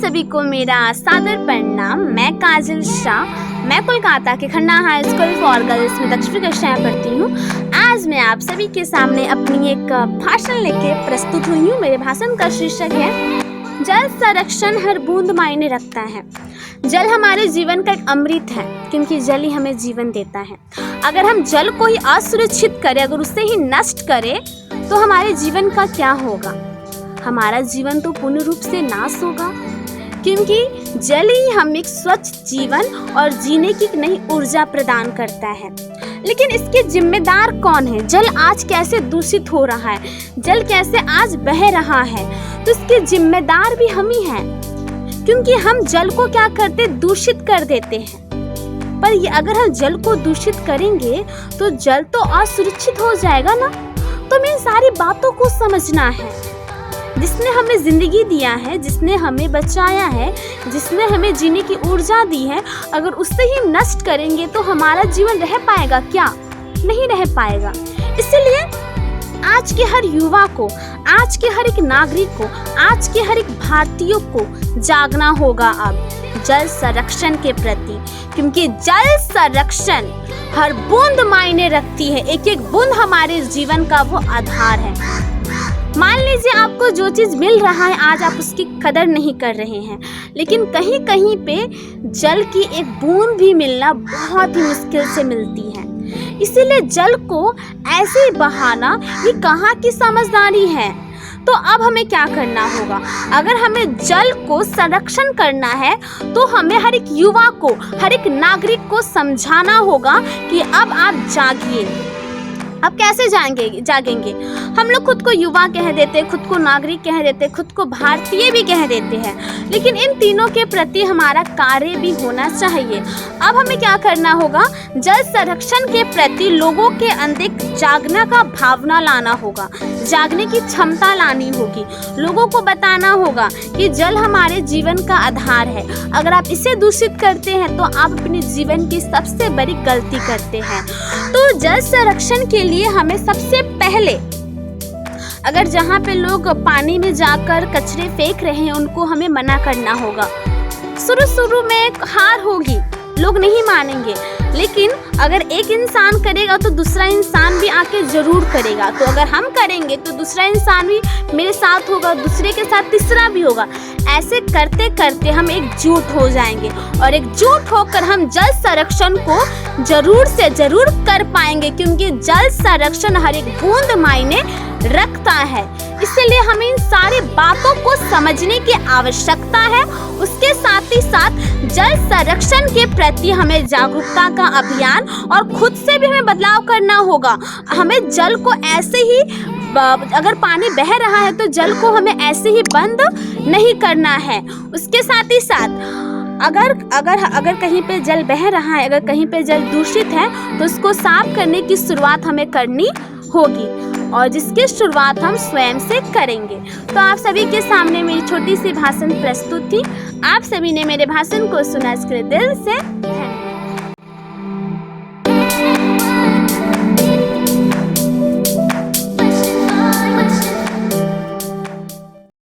सभी को मेरा सादर प्रणाम। मैं काजल शाह, मैं कोलकाता के Khanna high school for girls में दक्षिणी कक्षा में पढ़ती हूँ। आज मैं आप सभी के सामने अपनी एक भाषण लेके प्रस्तुत हुई हूँ। मेरे भाषण का शीर्षक है जल संरक्षण, हर बूंद मायने रखता है। जल हमारे जीवन का एक अमृत है, क्योंकि जल ही हमें जीवन देता है। अगर हम जल को ही असुरक्षित करें, अगर उसे ही नष्ट करें, तो हमारे जीवन का क्या होगा? हमारा जीवन तो पूर्ण रूप से नाश होगा, क्योंकि जल ही हमें एक स्वच्छ जीवन और जीने की नई ऊर्जा प्रदान करता है। लेकिन इसके जिम्मेदार कौन है? जल आज कैसे दूषित हो रहा है, जल कैसे आज बह रहा है, तो इसके जिम्मेदार भी हम ही हैं, क्योंकि हम जल को क्या करते, दूषित कर देते हैं। पर ये अगर हम जल को दूषित करेंगे तो जल तो असुरक्षित हो जाएगा ना। तो हमें सारी बातों को समझना है। जिसने हमें जिंदगी दिया है, जिसने हमें बचाया है, जिसने हमें जीने की ऊर्जा दी है, अगर उससे ही नष्ट करेंगे तो हमारा जीवन रह पाएगा क्या? नहीं रह पाएगा। इसलिए आज के हर युवा को, आज के हर एक नागरिक को, आज के हर एक भारतीय को जागना होगा अब जल संरक्षण के प्रति, क्योंकि जल संरक्षण हर बूंद मायने रखती है। एक एक बूंद हमारे जीवन का वो आधार है। मान लीजिए आपको जो चीज़ मिल रहा है, आज आप उसकी कदर नहीं कर रहे हैं, लेकिन कहीं कहीं पे जल की एक बूंद भी मिलना बहुत ही मुश्किल से मिलती है। इसीलिए जल को ऐसे ही बहाना, ये कहाँ की समझदारी है? तो अब हमें क्या करना होगा? अगर हमें जल को संरक्षण करना है तो हमें हर एक युवा को, हर एक नागरिक को समझाना होगा कि अब आप जागिए। अब कैसे जागेंगे? हम लोग खुद को युवा कह देते, खुद को नागरिक कह देते, खुद को भारतीय भी कह देते हैं, लेकिन इन तीनों के प्रति हमारा कार्य भी होना चाहिए। अब हमें क्या करना होगा? जल संरक्षण के प्रति लोगों के अंदर जागने का भावना लाना होगा, जागने की क्षमता लानी होगी। लोगों को बताना होगा कि जल हमारे जीवन का आधार है। अगर आप इसे दूषित करते हैं तो आप अपने जीवन की सबसे बड़ी गलती करते हैं। तो जल संरक्षण के लिए हमें सबसे पहले, अगर जहाँ पे लोग पानी में जाकर कचरे फेंक रहे हैं, उनको हमें मना करना होगा। शुरू में हार होगी, लोग नहीं मानेंगे, लेकिन अगर एक इंसान करेगा तो दूसरा इंसान भी आके जरूर करेगा। तो अगर हम करेंगे तो दूसरा इंसान भी मेरे साथ होगा, दूसरे के साथ तीसरा भी होगा। ऐसे करते करते हम एकजुट हो जाएंगे और एकजुट होकर हम जल संरक्षण को जरूर से जरूर कर पाएंगे, क्योंकि जल संरक्षण हर एक बूंद मायने रखता है। इसलिए हमें इन सारी बातों को समझने की आवश्यकता है। उसके साथ ही साथ जल संरक्षण के प्रति हमें जागरूकता का अभियान और खुद से भी हमें बदलाव करना होगा। हमें जल को ऐसे ही, अगर पानी बह रहा है तो जल को हमें ऐसे ही बंद नहीं करना है। उसके साथ ही साथ अगर कहीं पे जल बह रहा है, अगर कहीं पे जल दूषित है, तो उसको साफ करने की शुरुआत हमें करनी होगी, और जिसकी शुरुआत हम स्वयं से करेंगे। तो आप सभी के सामने मेरी छोटी सी भाषण प्रस्तुत थी। आप सभी ने मेरे भाषण को सुना, इसके लिए दिल से